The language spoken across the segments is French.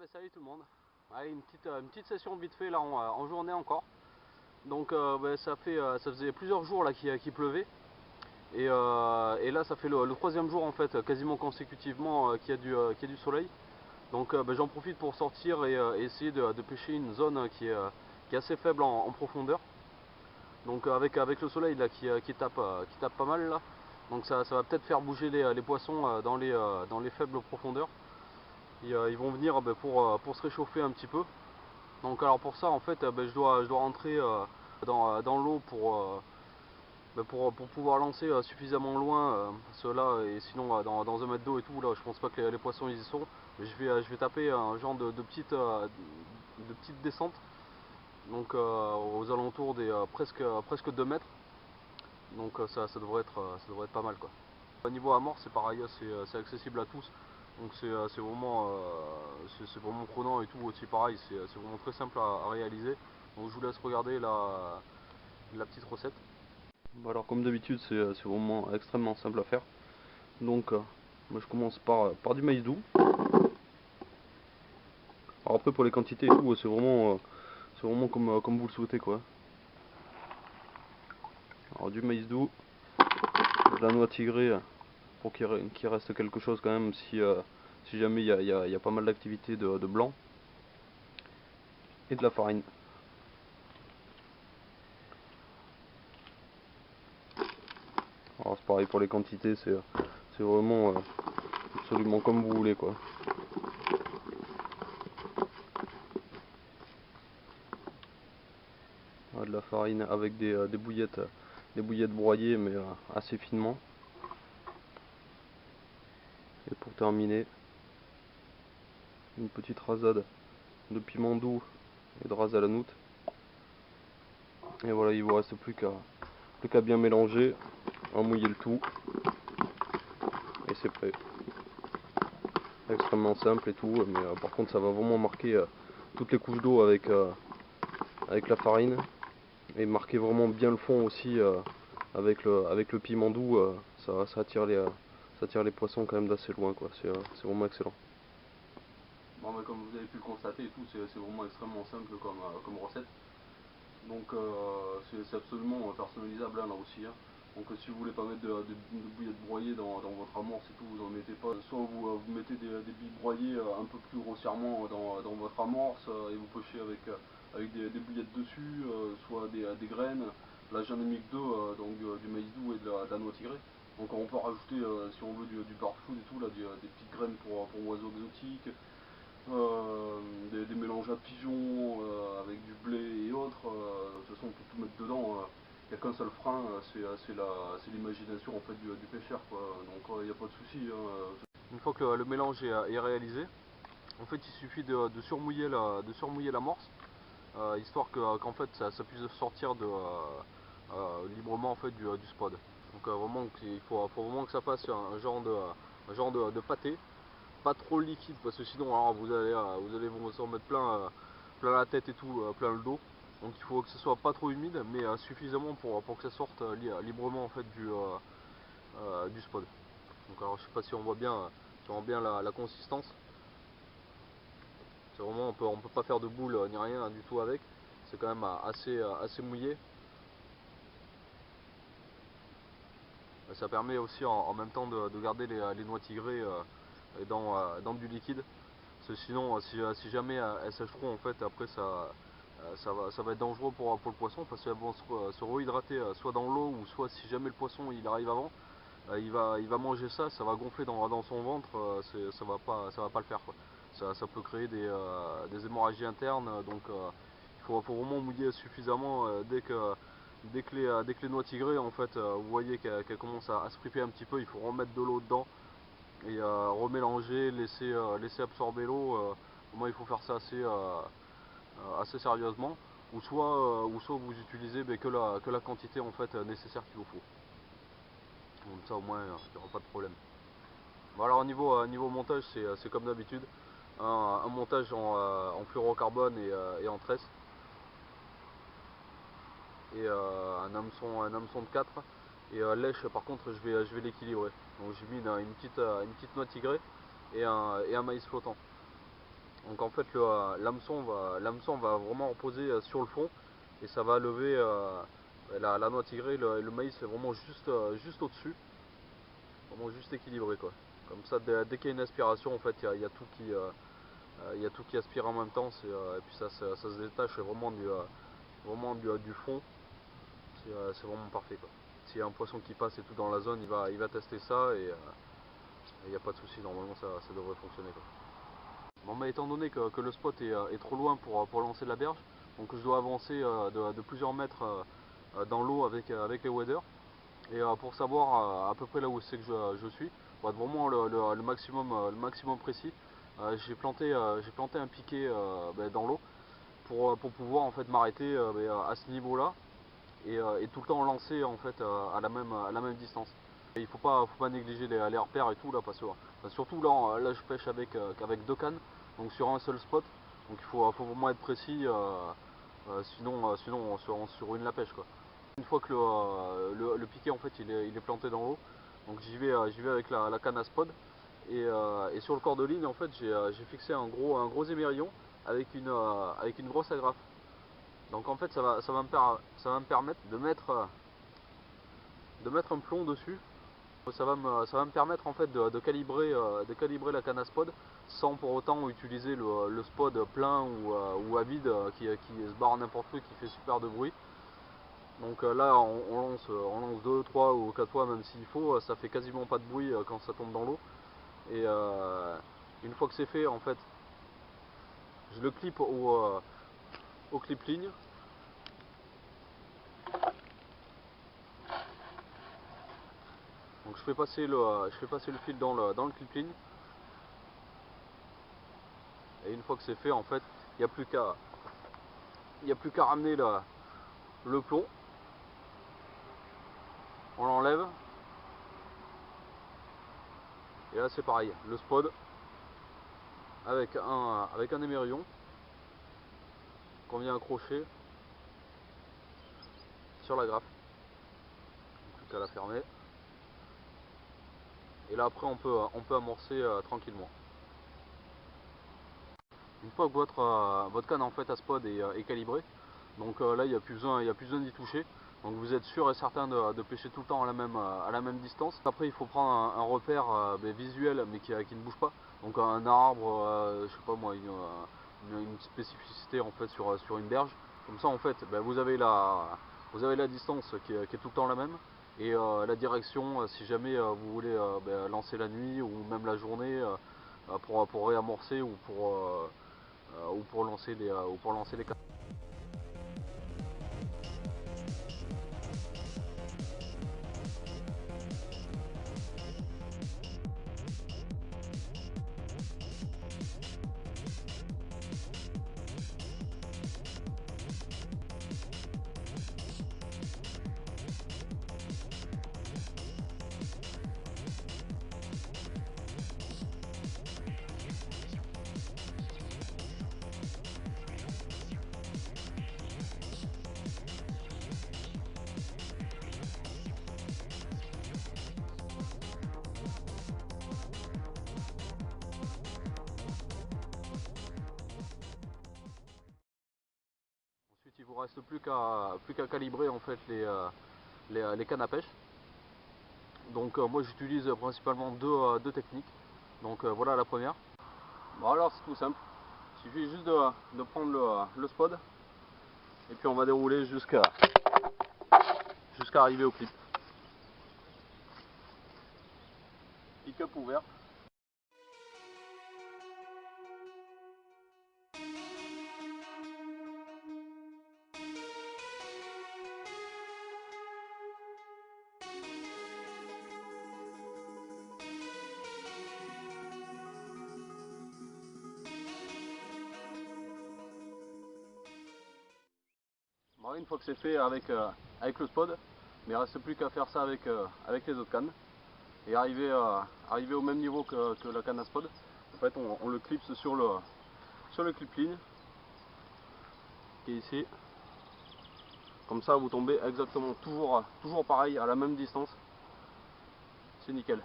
mais salut tout le monde. Allez, une petite session vite fait là en journée encore. Donc ça faisait plusieurs jours là qu'il pleuvait. Et là ça fait le troisième jour en fait quasiment consécutivement qu'il y a du soleil. Donc j'en profite pour sortir et essayer de pêcher une zone qui est assez faible en profondeur. Donc avec le soleil là qui tape pas mal là. Donc ça va peut-être faire bouger les poissons dans les faibles profondeurs. Ils vont venir pour se réchauffer un petit peu. Donc alors pour ça en fait je dois rentrer dans l'eau pour pouvoir lancer suffisamment loin ceux-là, et sinon dans un mètre d'eau et tout là je pense pas que les poissons ils y sont. Mais je vais taper un genre de petite descente, donc aux alentours des presque 2 mètres. Donc ça devrait être pas mal quoi. Au niveau amorce c'est pareil, c'est accessible à tous. Donc c'est vraiment prenant et tout aussi pareil, c'est vraiment très simple à réaliser. Donc je vous laisse regarder la petite recette. Bon, alors comme d'habitude c'est vraiment extrêmement simple à faire. Donc moi je commence par du maïs doux. Alors après pour les quantités et tout c'est vraiment comme vous le souhaitez quoi. Alors du maïs doux, de la noix tigrée pour qu'il reste quelque chose quand même si jamais il y a pas mal d'activités de blanc, et de la farine. Alors c'est pareil pour les quantités, c'est vraiment absolument comme vous voulez quoi. Voilà, de la farine avec des bouillettes broyées mais assez finement. Et pour terminer, une petite rasade de piment doux et de ras à la noutre. Et voilà, il vous reste plus qu'à bien mélanger, à mouiller le tout, et c'est prêt. Extrêmement simple et tout, mais par contre ça va vraiment marquer toutes les couches d'eau avec la farine, et marquer vraiment bien le fond aussi avec le piment doux. Ça attire les poissons quand même d'assez loin quoi. C'est vraiment excellent. Bon, mais comme vous avez pu le constater et tout, c'est vraiment extrêmement simple comme recette. Donc c'est absolument personnalisable là aussi. Hein. Donc si vous voulez pas mettre de bouillettes broyées dans votre amorce et tout, vous en mettez pas. Soit vous mettez des billes broyées un peu plus grossièrement dans votre amorce, et vous pochez avec des bouillettes dessus, soit des graines. Là j'en ai mis que deux, donc du maïs doux et de la noix tigrée. Donc on peut rajouter si on veut du bird food et tout, là, des petites graines pour oiseaux exotiques. Des mélanges à pigeons avec du blé et autres. De toute façon on peut tout mettre dedans. Il n'y a qu'un seul frein, c'est l'imagination en fait du pêcheur quoi. Donc il n'y a pas de souci. Hein. Une fois que le mélange est réalisé, en fait il suffit de surmouiller l'amorce, histoire qu'en fait ça puisse sortir librement en fait du spot. Donc vraiment il faut vraiment que ça fasse un genre de pâté, pas trop liquide parce que sinon alors, vous allez vous en mettre plein la tête et tout, plein le dos. Donc il faut que ce soit pas trop humide mais suffisamment pour que ça sorte librement en fait du spot. Donc alors je sais pas si on voit bien la consistance. C'est vraiment on peut pas faire de boule ni rien du tout avec. C'est quand même assez mouillé. Ça permet aussi en même temps de garder les noix tigrées dans du liquide. Parce que sinon si jamais elles sèchent trop en fait après ça va être dangereux pour le poisson, parce qu'elles vont se rehydrater soit dans l'eau, ou soit si jamais le poisson il arrive avant, il va manger ça va gonfler dans son ventre, ça va pas le faire quoi. Ça peut créer des hémorragies internes, donc il faut vraiment mouiller suffisamment dès que les noix tigrées en fait vous voyez qu'elles commencent à se friper un petit peu, il faut remettre de l'eau dedans et remélanger, laisser absorber l'eau. Moi il faut faire ça assez sérieusement, ou soit vous utilisez que la quantité en fait nécessaire qu'il vous faut. Comme ça au moins il n'y aura pas de problème. Bon, alors niveau montage c'est comme d'habitude, un montage en fluorocarbone et en tresse, et un hameçon de 4, et lèche par contre je vais l'équilibrer. Donc j'ai mis une petite noix tigrée et un maïs flottant. Donc en fait l'hameçon va vraiment reposer sur le fond et ça va lever la noix tigrée et le maïs vraiment juste au-dessus, vraiment juste équilibré quoi. Comme ça dès qu'il y a une aspiration en fait il y a tout il y a tout qui aspire en même temps et puis ça se détache vraiment du fond, c'est vraiment parfait quoi. S'il y a un poisson qui passe et tout dans la zone il va tester ça et il n'y a pas de souci, normalement ça devrait fonctionner quoi. Bon, bah, étant donné que le spot est trop loin pour lancer de la berge, donc je dois avancer de plusieurs mètres dans l'eau avec les waders. Et pour savoir à peu près là où c'est que je suis, pour être vraiment le maximum précis, j'ai planté un piquet dans l'eau pour pouvoir en fait m'arrêter à ce niveau-là et tout le temps lancer en fait à la même distance. Et il faut pas négliger les repères et tout là parce que surtout là je pêche avec deux cannes, donc sur un seul spot, donc faut vraiment être précis, sinon on ruine la pêche quoi. Une fois que le piquet en fait il est planté dans l'eau, donc j'y vais avec la canne à spod et sur le corps de ligne en fait j'ai fixé un gros émerillon avec une grosse agrafe. Donc en fait ça va me permettre de mettre un plomb dessus. Ça va me permettre en fait de calibrer la canne à spod sans pour autant utiliser le spod plein ou à vide qui se barre n'importe où, qui fait super de bruit. Donc là on lance 2, 3 ou 4 fois même s'il faut, ça fait quasiment pas de bruit quand ça tombe dans l'eau. Et une fois que c'est fait en fait, je le clip au clip ligne. Donc je fais passer le fil dans le clip ligne. Et une fois que c'est fait en fait, il n'y a plus qu'à ramener le plomb. On l'enlève. Et là c'est pareil, le spod avec un émerillon qu'on vient accrocher sur la graffe. Plus qu'à la fermer. Et là après on peut amorcer tranquillement. Une fois que votre canne en fait à spod est calibrée, donc là il n'y a plus besoin d'y toucher. Donc vous êtes sûr et certain de pêcher tout le temps à la même distance. Après il faut prendre un repère visuel mais qui ne bouge pas. Donc un arbre, je sais pas moi, une spécificité en fait sur une berge. Comme ça en fait vous avez la distance qui est tout le temps la même. Et la direction si jamais vous voulez lancer la nuit ou même la journée pour réamorcer ou pour lancer les cartes. Ensuite il vous reste plus qu'à calibrer en fait les cannes à pêche. Donc moi j'utilise principalement deux techniques. Donc voilà la première. Bon alors c'est tout simple. Il suffit juste de prendre le spod et puis on va dérouler jusqu'à arriver au clip. Pick-up ouvert. Bon, une fois que c'est fait avec le spod, mais il ne reste plus qu'à faire ça avec les autres cannes et arriver au même niveau que la canne à spod. En fait on le clipse sur le clip ligne qui est ici. Comme ça vous tombez exactement toujours pareil à la même distance. C'est nickel.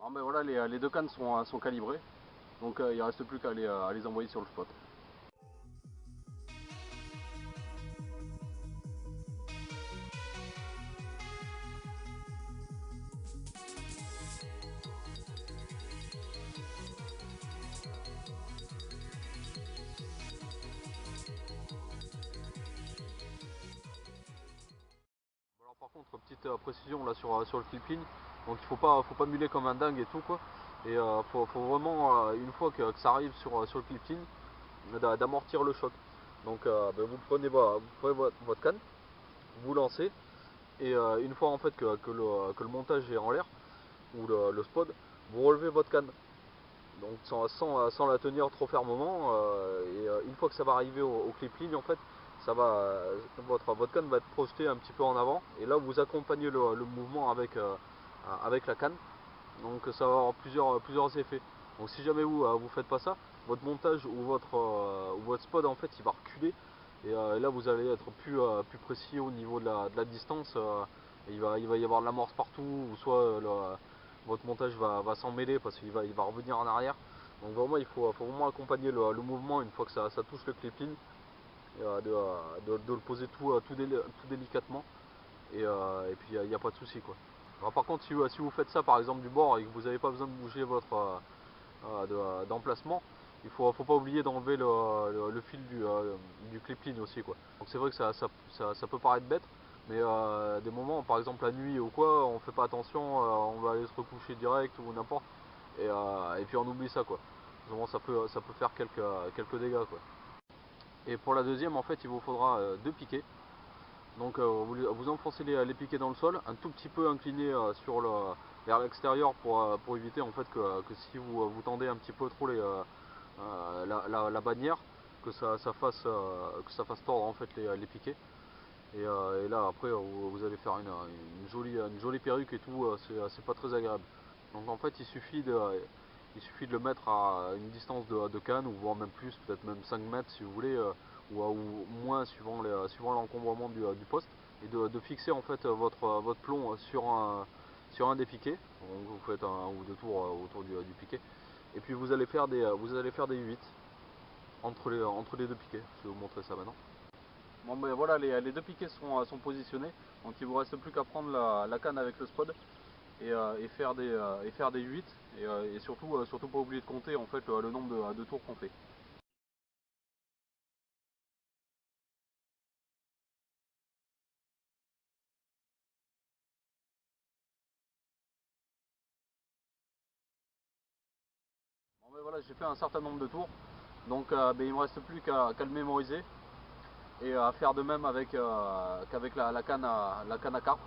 Bon, ben voilà, les deux cannes sont calibrées, donc il ne reste plus qu'à les envoyer sur le spot. Alors par contre, petite précision là sur le clip-in, donc il faut pas muler comme un dingue et tout quoi. Et faut vraiment, une fois que ça arrive sur le clip-in, d'amortir le choc. Donc ben, vous prenez votre canne, vous lancez, et une fois en fait que le montage est en l'air, ou le spot, vous relevez votre canne. Donc sans la tenir trop fermement, et une fois que ça va arriver au clip-in en fait, votre canne va être projetée un petit peu en avant, et là vous accompagnez le mouvement avec la canne, donc ça va avoir plusieurs effets. Donc si jamais vous faites pas ça, votre montage ou votre spot en fait il va reculer, et là vous allez être plus précis au niveau de la distance, et il va y avoir de l'amorce partout, ou soit votre montage va s'en mêler parce qu'il va revenir en arrière. Donc vraiment il faut vraiment accompagner le mouvement une fois que ça touche le clip-in, de le poser tout délicatement, et puis il n'y a pas de souci quoi. Alors, par contre si vous faites ça par exemple du bord et que vous n'avez pas besoin de bouger votre d'emplacement, il faut pas oublier d'enlever le fil du clip-in aussi quoi. Donc c'est vrai que ça peut paraître bête, mais des moments par exemple la nuit ou quoi, on fait pas attention, on va aller se recoucher direct ou n'importe, et puis on oublie ça quoi. Vraiment ça peut faire quelques dégâts quoi. Et pour la deuxième en fait il vous faudra deux piquets. Donc vous enfoncez les piquets dans le sol, un tout petit peu incliné vers l'extérieur pour éviter en fait que si vous tendez un petit peu trop la bannière, que ça fasse tordre en fait les piquets. Et là après vous allez faire une jolie perruque et tout, c'est pas très agréable. Donc en fait il suffit de le mettre à une distance de canne, ou voire même plus, peut-être même 5 mètres si vous voulez, ou moins suivant l'encombrement du poste, et de fixer en fait votre plomb sur un des piquets. Donc vous faites un ou deux tours autour du piquet, et puis vous allez faire des 8 entre les deux piquets. Je vais vous montrer ça maintenant. Bon ben voilà, les deux piquets sont positionnés, donc il ne vous reste plus qu'à prendre la canne avec le spod, et faire des 8, et surtout pas oublier de compter en fait le nombre de tours qu'on fait. Bon ben voilà, j'ai fait un certain nombre de tours, donc ben, il ne me reste plus qu'à le mémoriser, et à faire de même qu'avec la canne à carpe,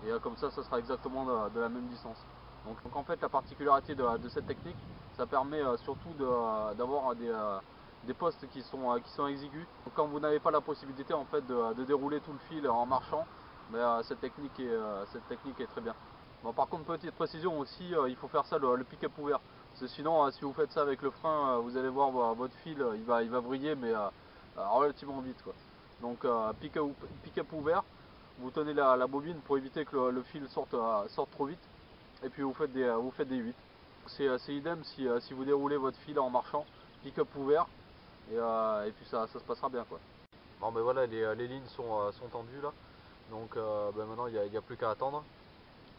et comme ça sera exactement de la même distance. Donc en fait la particularité de cette technique, ça permet surtout d'avoir des postes qui sont exigus. Donc, quand vous n'avez pas la possibilité en fait de dérouler tout le fil en marchant, mais cette technique est très bien. Bon, par contre, petite précision aussi, il faut faire ça le pick-up ouvert. Parce que sinon, si vous faites ça avec le frein, vous allez voir votre fil, il va vriller, mais relativement vite quoi. Donc pick-up ouvert, vous tenez la bobine pour éviter que le fil sorte trop vite, et puis vous faites des 8. C'est idem si vous déroulez votre fil en marchant, pick-up ouvert, et puis ça se passera bien quoi. Bon ben voilà, les lignes sont tendues là, donc ben maintenant il n'y a plus qu'à attendre.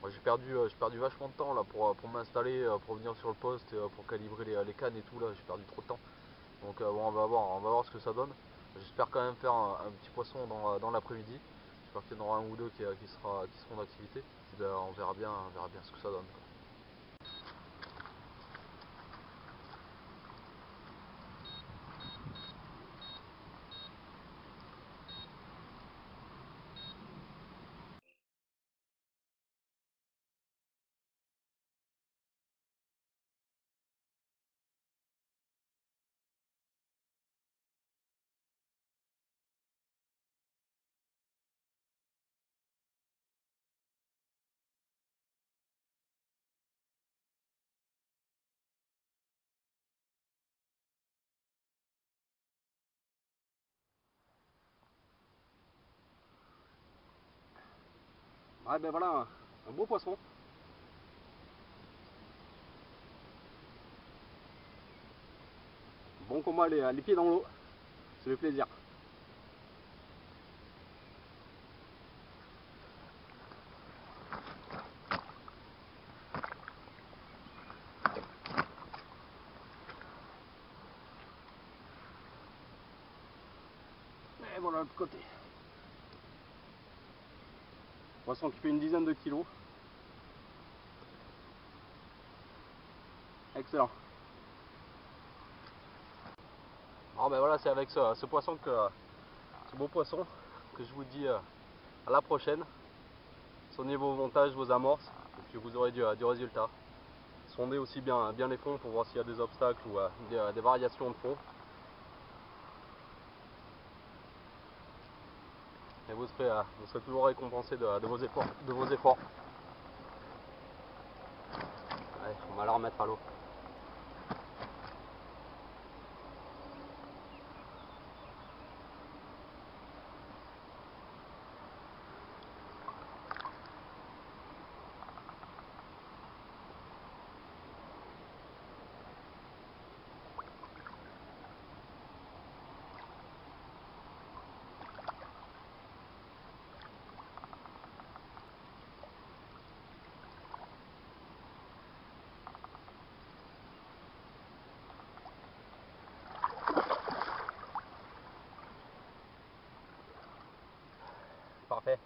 Moi j'ai perdu vachement de temps là pour m'installer, pour venir sur le poste, pour calibrer les cannes et tout là, j'ai perdu trop de temps. Donc bon, on va voir ce que ça donne. J'espère quand même faire un petit poisson dans l'après-midi. J'espère qu'il y en aura un ou deux qui seront d'activité. Ben, on verra bien ce que ça donne quoi. Ouais ben voilà, un beau poisson. Bon combat les pieds dans l'eau, c'est le plaisir. Et voilà l'autre côté. Poisson qui fait une dizaine de kilos. Excellent. Alors ben voilà, c'est avec ce poisson ce beau poisson que je vous dis à la prochaine. Sondez vos montages, vos amorces, et puis vous aurez du résultat. Sondez aussi bien les fonds pour voir s'il y a des obstacles ou des variations de fond. Et vous serez toujours récompensé de vos efforts. Allez, on va la remettre à l'eau. Parfait.